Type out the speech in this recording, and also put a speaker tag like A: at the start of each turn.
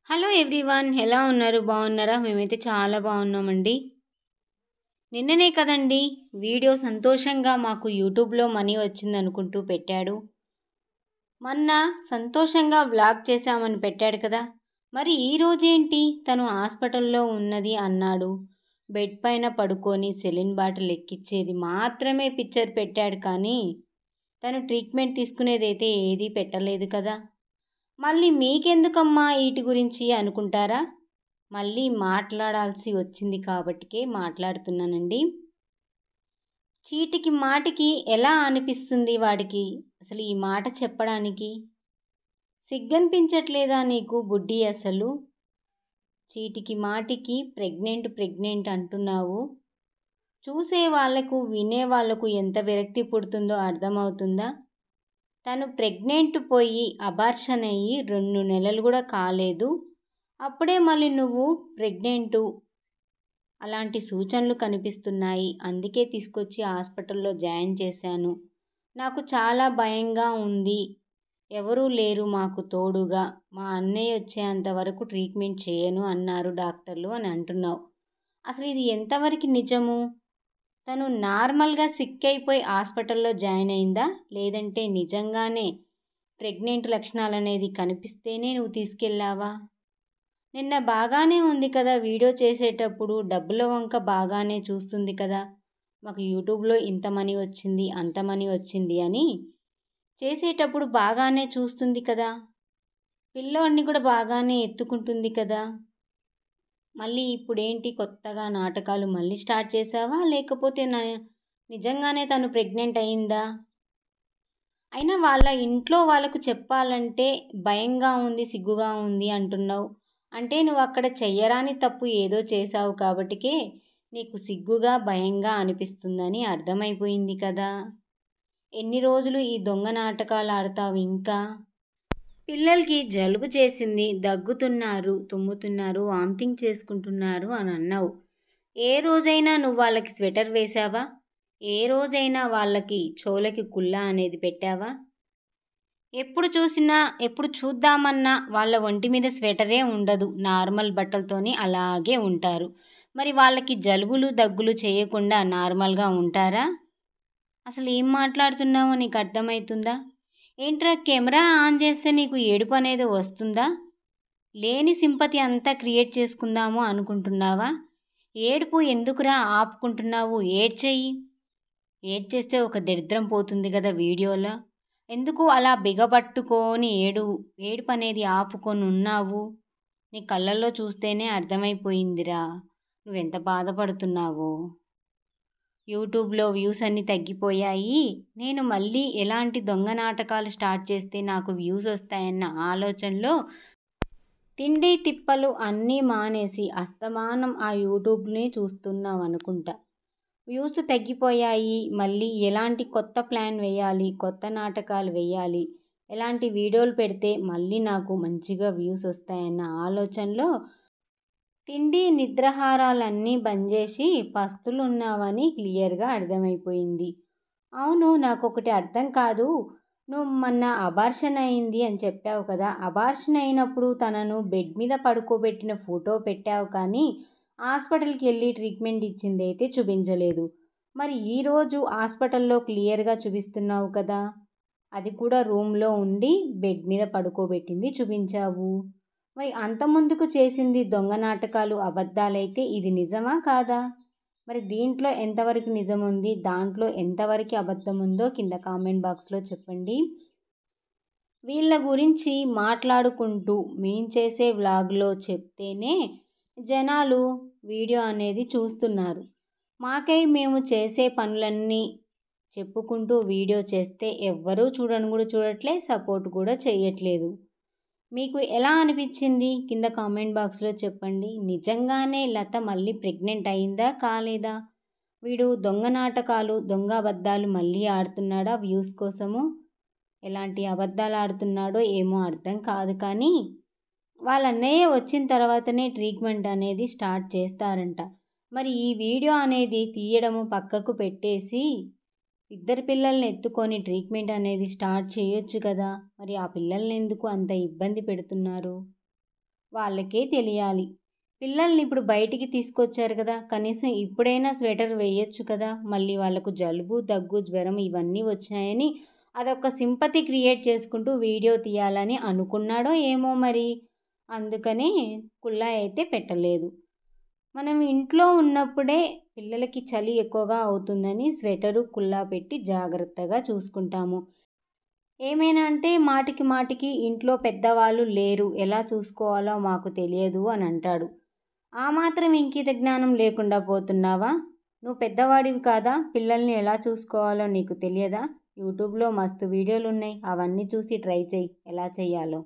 A: Hello everyone, ఎలా ఉన్నారు? బాగున్నారా? మేమైతే చాలా బాగున్నామండి. నిన్ననే కదండి వీడియో సంతోషంగా మాకు యూట్యూబ్లో మనీ వచ్చిందనుకుంటూ పెట్టాడు. మొన్న సంతోషంగా వ్లాగ్ చేశామని పెట్టాడు కదా. మరి ఈ రోజేంటి తను హాస్పిటల్లో ఉన్నది అన్నాడు. బెడ్ పైన పడుకొని సెలిన్ బాటిల్ ఎక్కిచ్చేది మాత్రమే పిక్చర్ పెట్టాడు, కానీ తను ట్రీట్మెంట్ తీసుకునేదైతే ఏదీ పెట్టలేదు కదా. మళ్ళీ మీకెందుకమ్మా వీటి గురించి అనుకుంటారా? మళ్ళీ మాట్లాడాల్సి వచ్చింది కాబట్టికే మాట్లాడుతున్నానండి. చీటికి మాటికి ఎలా అనిపిస్తుంది వాడికి అసలు ఈ మాట చెప్పడానికి? సిగ్గనిపించట్లేదా నీకు బుడ్డి? అసలు చీటికి మాటికి ప్రెగ్నెంట్ అంటున్నావు. చూసే వాళ్లకు వినే వాళ్లకు ఎంత విరక్తి పుడుతుందో అర్థమవుతుందా? తను ప్రెగ్నెంట్ పోయి అబార్షన్ అయ్యి 2 నెలలు కూడా కాలేదు, అప్పుడే మళ్ళీ నువ్వు ప్రెగ్నెంటు అలాంటి సూచనలు కనిపిస్తున్నాయి. అందుకే తీసుకొచ్చి హాస్పిటల్లో జాయిన్ చేశాను. నాకు చాలా భయంగా ఉంది. ఎవరూ లేరు మాకు తోడుగా. మా అన్నయ్య వచ్చేంత వరకు ట్రీట్మెంట్ చేయను అన్నారు డాక్టర్లు అని అంటున్నావు. అసలు ఇది ఎంతవరకు నిజము? తను నార్మల్గా సిక్ అయిపోయి హాస్పిటల్లో జాయిన్ అయిందా, లేదంటే నిజంగానే ప్రెగ్నెంట్ లక్షణాలు అనేది కనిపిస్తేనే నువ్వు తీసుకెళ్ళావా? నిన్న బాగానే ఉంది కదా వీడియో చేసేటప్పుడు, డబ్బుల వంక బాగానే చూస్తుంది కదా. మాకు యూట్యూబ్లో ఇంత మనీ వచ్చింది, అంత మనీ వచ్చింది అని చేసేటప్పుడు బాగానే చూస్తుంది కదా. పిల్లోడిని కూడా బాగానే ఎత్తుకుంటుంది కదా. మళ్ళీ ఇప్పుడేంటి కొత్తగా నాటకాలు మళ్ళీ స్టార్ట్ చేసావా, లేకపోతే నిజంగానే తను ప్రెగ్నెంట్ అయిందా? అయినా వాళ్ళ ఇంట్లో వాళ్ళకు చెప్పాలంటే భయంగా ఉంది, సిగ్గుగా ఉంది అంటున్నావు. అంటే నువ్వు అక్కడ చెయ్యరాని తప్పు ఏదో చేశావు కాబట్టికే నీకు సిగ్గుగా భయంగా అనిపిస్తుందని అర్థమైపోయింది కదా. ఎన్ని రోజులు ఈ దొంగ నాటకాలు ఆడతావు ఇంకా? పిల్లలకి జలుబు చేసింది, దగ్గుతున్నారు, తుమ్ముతున్నారు, వామిటింగ్ చేసుకుంటున్నారు అని అన్నావు. ఏ రోజైనా నువ్వు వాళ్ళకి స్వెటర్ వేశావా? ఏ రోజైనా వాళ్ళకి చెవులకి కుల్లా అనేది పెట్టావా? ఎప్పుడు చూసినా, ఎప్పుడు చూద్దామన్నా వాళ్ళ ఒంటి మీద స్వెటరే ఉండదు, నార్మల్ బట్టలతోని అలాగే ఉంటారు. మరి వాళ్ళకి జలుబులు దగ్గులు చేయకుండా నార్మల్గా ఉంటారా? అసలు ఏం మాట్లాడుతున్నావో నీకు అర్థమవుతుందా? ఏంట్రా, కెమెరా ఆన్ చేస్తే నీకు ఏడుపు అనేది వస్తుందా? లేని సింపతి అంతా క్రియేట్ చేసుకుందాము అనుకుంటున్నావా? ఏడుపు ఎందుకురా ఆపుకుంటున్నావు? ఏడ్చేయి. ఏడ్చేస్తే ఒక దరిద్రం పోతుంది కదా వీడియోలో. ఎందుకు అలా బిగబట్టుకొని ఏడుపు అనేది ఆపుకొని ఉన్నావు? నీ కళ్ళల్లో చూస్తేనే అర్థమైపోయిందిరా నువ్వెంత బాధపడుతున్నావో. యూట్యూబ్లో వ్యూస్ అన్నీ తగ్గిపోయాయి, నేను మళ్ళీ ఎలాంటి దొంగ నాటకాలు స్టార్ట్ చేస్తే నాకు వ్యూస్ వస్తాయన్న ఆలోచనలో తిండి తిప్పలు అన్నీ మానేసి అస్తమానం ఆ యూట్యూబ్ని చూస్తున్నావు అనుకుంటా. వ్యూస్ తగ్గిపోయాయి, మళ్ళీ ఎలాంటి కొత్త ప్లాన్ వేయాలి, కొత్త నాటకాలు వేయాలి, ఎలాంటి వీడియోలు పెడితే మళ్ళీ నాకు మంచిగా వ్యూస్ వస్తాయన్న ఆలోచనలో తిండి నిద్రాహారాలన్నీ బంద్ చేసి పస్తులు ఉన్నావని క్లియర్గా అర్థమైపోయింది. అవును, నాకొకటి అర్థం కాదు. నువ్వు మొన్న అబార్షన్ అయింది అని చెప్పావు కదా. అబార్షన్ అయినప్పుడు తనను బెడ్ మీద పడుకోబెట్టిన ఫోటో పెట్టావు, కానీ హాస్పిటల్కి వెళ్ళి ట్రీట్మెంట్ ఇచ్చింది అయితే చూపించలేదు. మరి ఈరోజు హాస్పిటల్లో క్లియర్గా చూపిస్తున్నావు కదా, అది కూడా రూమ్లో ఉండి బెడ్ మీద పడుకోబెట్టింది చూపించావు. మరి అంత ముందుకు చేసింది దొంగ నాటకాలు, అబద్ధాలైతే ఇది నిజమా కాదా? మరి దీంట్లో ఎంతవరకు నిజం ఉంది, దాంట్లో ఎంతవరకు అబద్ధం ఉందో కింద కామెంట్ బాక్స్లో చెప్పండి. వీళ్ళ గురించి మాట్లాడుకుంటూ మేం చేసే వ్లాగ్లో చెప్తేనే జనాలు వీడియో అనేది చూస్తున్నారు. మాకై మేము చేసే పనులన్నీ చెప్పుకుంటూ వీడియో చేస్తే ఎవ్వరూ చూడను కూడా చూడట్లే, సపోర్ట్ కూడా చేయట్లేదు. మీకు ఎలా అనిపించింది కింద కామెంట్ బాక్స్లో చెప్పండి. నిజంగానే లత మళ్ళీ ప్రెగ్నెంట్ అయిందా కాలేదా? వీడు దొంగ నాటకాలు, దొంగ అబద్ధాలు మళ్ళీ ఆడుతున్నాడా వ్యూస్ కోసము? ఎలాంటి అబద్ధాలు ఆడుతున్నాడో ఏమో అర్థం కాదు, కానీ వాళ్ళ అన్నయ్య వచ్చిన తర్వాతనే ట్రీట్మెంట్ అనేది స్టార్ట్ చేస్తారంట. మరి ఈ వీడియో అనేది తీయడము పక్కకు పెట్టేసి ఇద్దరు పిల్లల్ని ఎత్తుకొని ట్రీట్మెంట్ అనేది స్టార్ట్ చేయొచ్చు కదా. మరి ఆ పిల్లల్ని ఎందుకు అంత ఇబ్బంది పెడుతున్నారు? వాళ్ళకే తెలియాలి. పిల్లల్ని ఇప్పుడు బయటికి తీసుకొచ్చారు కదా! కనీసం ఇప్పుడైనా స్వెటర్ వేయొచ్చు కదా! మళ్ళీ వాళ్ళకు జలుబు, దగ్గు, జ్వరం ఇవన్నీ వచ్చాయని అదొక సింపతి క్రియేట్ చేసుకుంటూ వీడియో తీయాలని అనుకున్నాడో ఏమో మరి! అందుకనే కుల్లాయి అయితే పెట్టలేదు. మనం ఇంట్లో ఉన్నప్పుడే పిల్లలకి చలి ఎక్కువగా అవుతుందని స్వెటరు, కుల్లా పెట్టి జాగ్రత్తగా చూసుకుంటాము. ఏమైనా అంటే మాటికి మాటికి ఇంట్లో పెద్దవాళ్ళు లేరు, ఎలా చూసుకోవాలో మాకు తెలియదు అని అంటాడు. ఆ మాత్రం ఇంకిత జ్ఞానం లేకుండా పోతున్నావా? నువ్వు పెద్దవాడివి కాదా? పిల్లల్ని ఎలా చూసుకోవాలో నీకు తెలియదా? యూట్యూబ్‌లో మస్తు వీడియోలున్నాయి. అవన్నీ చూసి ట్రై చెయ్యి ఎలా చెయ్యాలో.